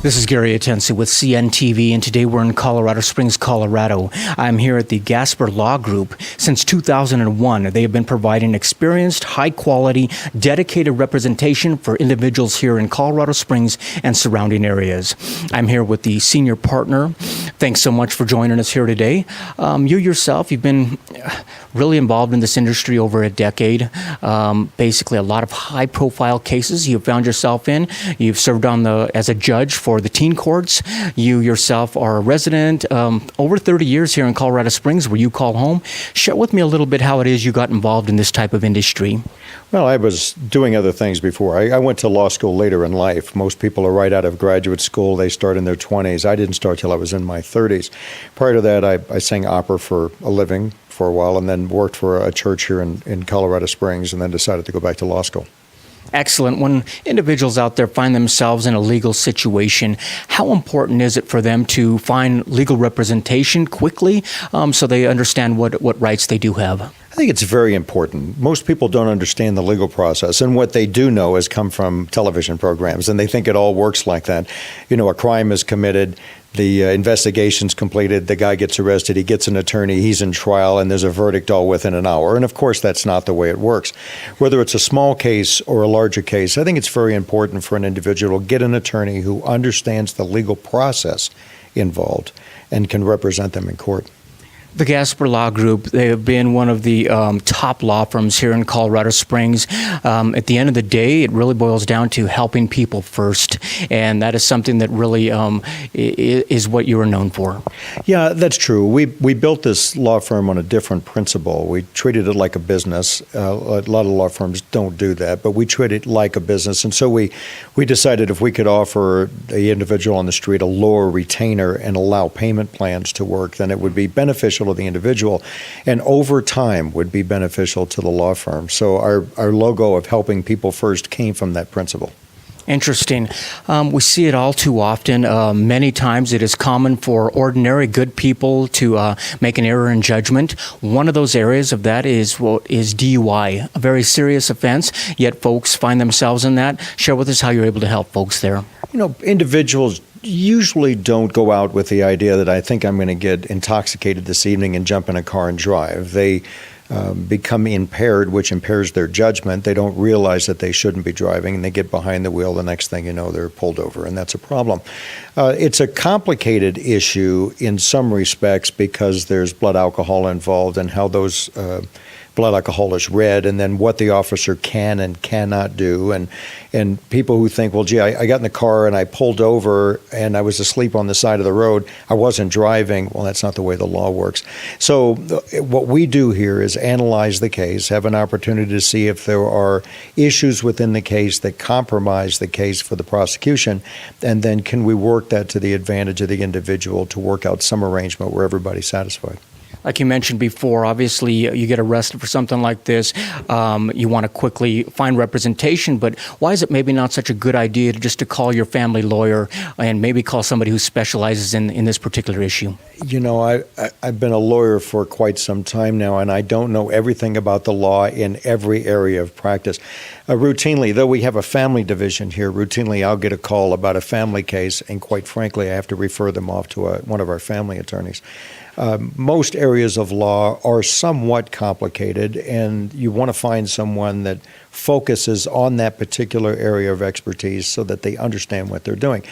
This is Gary Atencio with CNTV, and today we're in Colorado Springs, Colorado. I'm here at the Gasper Law Group. Since 2001, they have been providing experienced, high-quality, dedicated representation for individuals here in Colorado Springs and surrounding areas. I'm here with the senior partner. Thanks so much for joining us here today. You yourself, you've been really involved in this industry over a decade. Basically, a lot of high-profile cases you've found yourself in. You've served as a judge for the teen courts. You yourself are a resident over 30 years here in Colorado Springs, where you call home. Share with me a little bit how it is you got involved in this type of industry. Well, I was doing other things before. I went to law school later in life. Most people are right out of graduate school. They start in their 20s. I didn't start till I was in my 30s. Prior to that, I sang opera for a living for a while and then worked for a church here in Colorado Springs and then decided to go back to law school. Excellent. When individuals out there find themselves in a legal situation, how important is it for them to find legal representation quickly so they understand what rights they do have? I think it's very important. Most people don't understand the legal process, and what they do know has come from television programs, and they think it all works like that. You know, a crime is committed, the investigation's completed, the guy gets arrested, he gets an attorney, he's in trial, and there's a verdict all within an hour. And of course, that's not the way it works. Whether it's a small case or a larger case, I think it's very important for an individual to get an attorney who understands the legal process involved and can represent them in court. The Gasper Law Group, they have been one of the top law firms here in Colorado Springs. At the end of the day, it really boils down to helping people first, and that is something that really is what you are known for. Yeah, that's true. We built this law firm on a different principle. We treated it like a business. A lot of law firms don't do that, but we treat it like a business, and so we decided if we could offer the individual on the street a lower retainer and allow payment plans to work, then it would be beneficial to the individual, and over time would be beneficial to the law firm. So our logo of helping people first came from that principle. Interesting. We see it all too often. Many times it is common for ordinary good people to make an error in judgment. One of those areas of that is DUI, a very serious offense, yet folks find themselves in that. Share with us how you're able to help folks there. You know, individuals usually don't go out with the idea that I think I'm going to get intoxicated this evening and jump in a car and drive. They become impaired, which impairs their judgment. They don't realize that they shouldn't be driving, and they get behind the wheel. The next thing you know, they're pulled over, and that's a problem. It's a complicated issue in some respects because there's blood alcohol involved and how those blood alcohol is read, and then what the officer can and cannot do. And people who think, well, gee, I got in the car and I pulled over and I was asleep on the side of the road, I wasn't driving. Well, that's not the way the law works. So what we do here is analyze the case, have an opportunity to see if there are issues within the case that compromise the case for the prosecution, and then can we work that to the advantage of the individual to work out some arrangement where everybody's satisfied. Like you mentioned before, obviously you get arrested for something like this. You want to quickly find representation, but why is it maybe not such a good idea to call your family lawyer and maybe call somebody who specializes in this particular issue? You know, I've been a lawyer for quite some time now, and I don't know everything about the law in every area of practice. Routinely, though we have a family division here, routinely I'll get a call about a family case, and quite frankly, I have to refer them off to one of our family attorneys. Most areas of law are somewhat complicated, and you want to find someone that focuses on that particular area of expertise so that they understand what they're doing.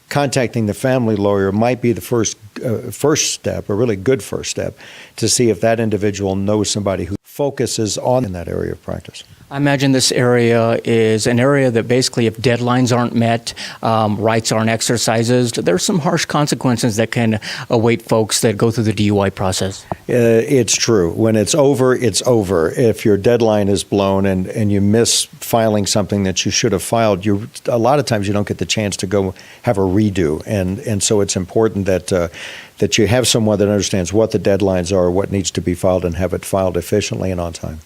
Contacting the family lawyer might be the first step, a really good first step, to see if that individual knows somebody who focuses on that area of practice. I imagine this area is an area that basically if deadlines aren't met, rights aren't exercised, there's some harsh consequences that can await folks that go through the DUI process. It's true. When it's over, it's over. If your deadline is blown and you miss filing something that you should have filed, a lot of times you don't get the chance to go have a redo. And so it's important that you have someone that understands what the deadlines are, what needs to be filed, and have it filed efficiently and on time.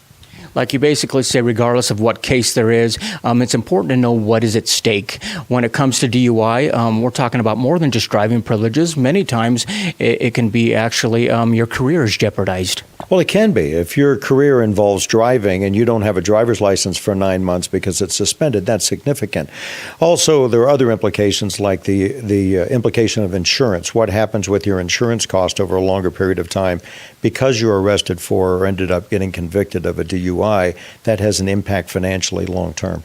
Like you basically say, regardless of what case there is, it's important to know what is at stake. When it comes to DUI, we're talking about more than just driving privileges. Many times it can be actually your career is jeopardized. Well, it can be. If your career involves driving and you don't have a driver's license for 9 months because it's suspended, that's significant. Also, there are other implications like the implication of insurance. What happens with your insurance cost over a longer period of time because you're arrested for or ended up getting convicted of a DUI? That has an impact financially long term.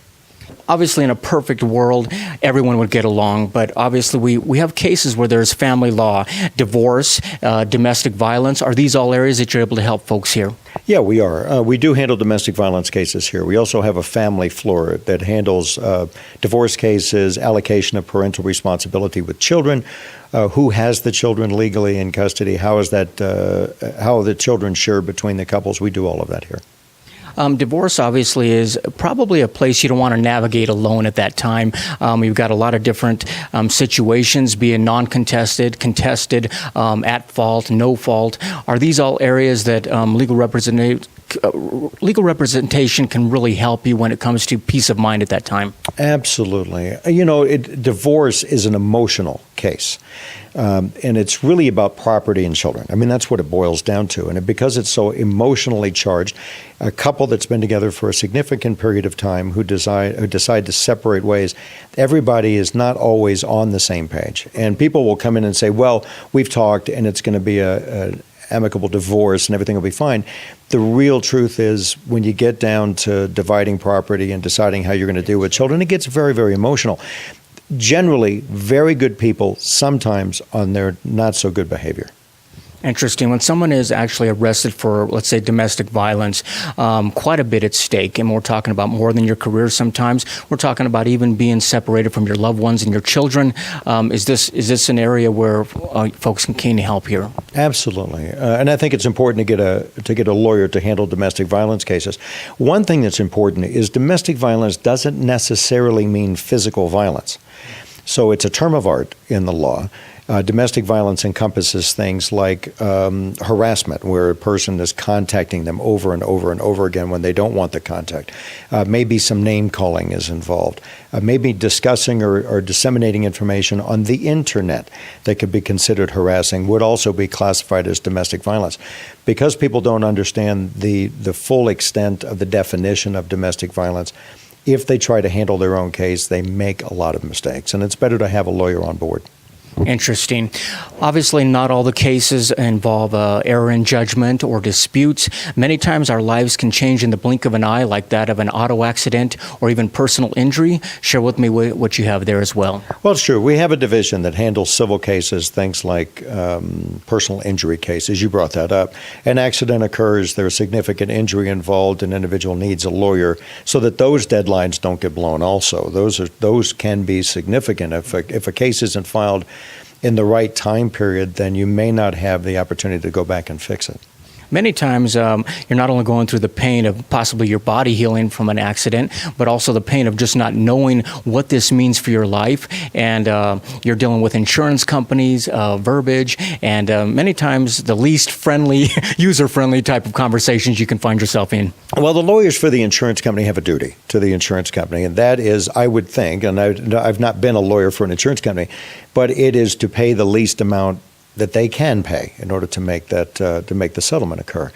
Obviously, in a perfect world, everyone would get along, but obviously we have cases where there's family law, divorce, domestic violence. Are these all areas that you're able to help folks here? Yeah, we are. We do handle domestic violence cases here. We also have a family floor that handles divorce cases, allocation of parental responsibility with children, who has the children legally in custody, how are the children shared between the couples. We do all of that here. Divorce obviously is probably a place you don't want to navigate alone at that time. You've got a lot of different situations, being non-contested, contested, at fault, no fault. Are these all areas that legal representation can really help you when it comes to peace of mind at that time? Absolutely. Divorce is an emotional case. And it's really about property and children. I mean, that's what it boils down to. And because it's so emotionally charged, a couple that's been together for a significant period of time who decide to separate ways, everybody is not always on the same page. And people will come in and say, well, we've talked and it's going to be an amicable divorce and everything will be fine. The real truth is when you get down to dividing property and deciding how you're going to deal with children, it gets very, very emotional. Generally, very good people sometimes on their not so good behavior. Interesting. When someone is actually arrested for, let's say, domestic violence, quite a bit at stake, and we're talking about more than your career sometimes. We're talking about even being separated from your loved ones and your children. Is this an area where folks can help here? Absolutely. And I think it's important to get a lawyer to handle domestic violence cases. One thing that's important is domestic violence doesn't necessarily mean physical violence. So it's a term of art in the law. Domestic violence encompasses things like harassment, where a person is contacting them over and over and over again when they don't want the contact. Maybe some name calling is involved. Maybe discussing or disseminating information on the internet that could be considered harassing would also be classified as domestic violence. Because people don't understand the full extent of the definition of domestic violence, if they try to handle their own case, they make a lot of mistakes, and it's better to have a lawyer on board. Interesting. Obviously, not all the cases involve error in judgment or disputes. Many times our lives can change in the blink of an eye, like that of an auto accident or even personal injury. Share with me what you have there as well. Well, it's true. We have a division that handles civil cases, things like personal injury cases. You brought that up. An accident occurs, there's significant injury involved, an individual needs a lawyer, so that those deadlines don't get blown also. Those can be significant. If a case isn't filed in the right time period, then you may not have the opportunity to go back and fix it. Many times you're not only going through the pain of possibly your body healing from an accident, but also the pain of just not knowing what this means for your life. And you're dealing with insurance companies, verbiage, and many times the least friendly, user-friendly type of conversations you can find yourself in. Well, the lawyers for the insurance company have a duty to the insurance company, and that is, I would think, and I've not been a lawyer for an insurance company, but it is to pay the least amount that they can pay in order to make the settlement occur.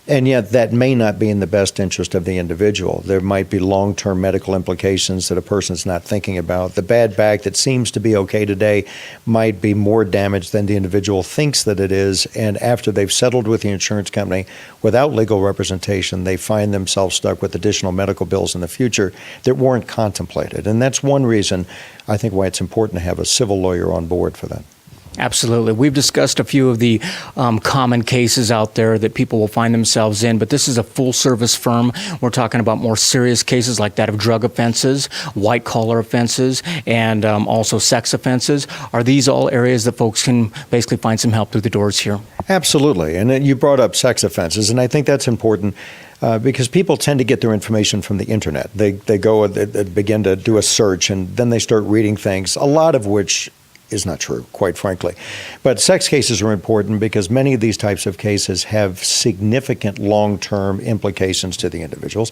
And yet that may not be in the best interest of the individual. There might be long-term medical implications that a person's not thinking about. The bad back that seems to be okay today might be more damage than the individual thinks that it is, and after they've settled with the insurance company without legal representation, they find themselves stuck with additional medical bills in the future that weren't contemplated. And that's one reason I think why it's important to have a civil lawyer on board for that. Absolutely. We've discussed a few of the common cases out there that people will find themselves in, but this is a full-service firm. We're talking about more serious cases like that of drug offenses, white-collar offenses, and also sex offenses. Are these all areas that folks can basically find some help through the doors here? Absolutely. And then you brought up sex offenses, and I think that's important. Because people tend to get their information from the internet. They go they begin to do a search, and then they start reading things, a lot of which is not true, quite frankly. But sex cases are important because many of these types of cases have significant long-term implications to the individuals.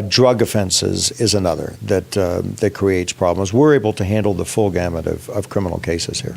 Drug offenses is another that creates problems. We're able to handle the full gamut of criminal cases here.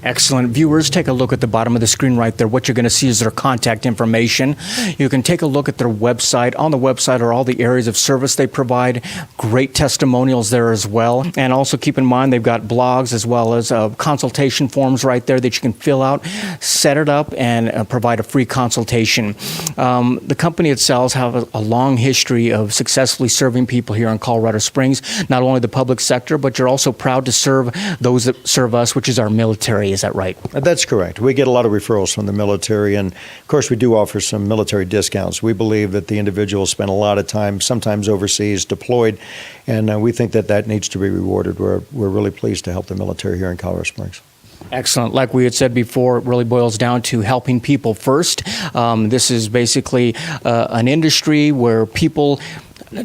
Excellent. Viewers, take a look at the bottom of the screen right there. What you're going to see is their contact information. You can take a look at their website. On the website are all the areas of service they provide. Great testimonials there as well. And also keep in mind they've got blogs as well as consultation forms right there that you can fill out, set it up, and provide a free consultation. The company itself has a long history of successfully serving people here in Colorado Springs, not only the public sector, but you're also proud to serve those that serve us, which is our military. Is that right? That's correct. We get a lot of referrals from the military, and of course we do offer some military discounts. We believe that the individuals spend a lot of time, sometimes overseas, deployed, and we think that that needs to be rewarded. We're really pleased to help the military here in Colorado Springs. Excellent. Like we had said before, it really boils down to helping people first. This is basically an industry where people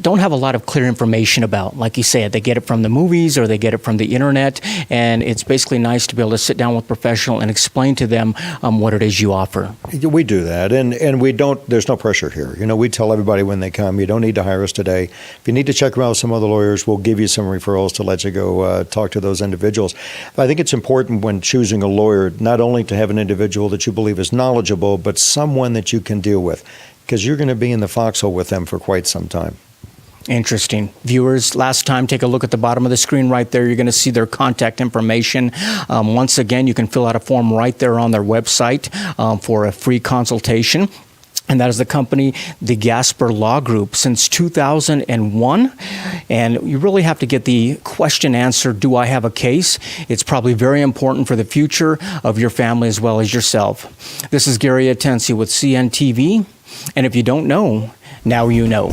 don't have a lot of clear information about. Like you said, they get it from the movies or they get it from the internet, and it's basically nice to be able to sit down with a professional and explain to them what it is you offer. We do that, and we don't, there's no pressure here. You know, we tell everybody when they come, you don't need to hire us today. If you need to check around with some other lawyers, we'll give you some referrals to let you go talk to those individuals. I think it's important when choosing a lawyer, not only to have an individual that you believe is knowledgeable, but someone that you can deal with, because you're going to be in the foxhole with them for quite some time. Interesting. Viewers, last time, take a look at the bottom of the screen right there. You're going to see their contact information. Once again, you can fill out a form right there on their website for a free consultation. And that is the company, the Gasper Law Group, since 2001. And you really have to get the question answered, do I have a case? It's probably very important for the future of your family as well as yourself. This is Gary Atencio with CNTV. And if you don't know, now you know.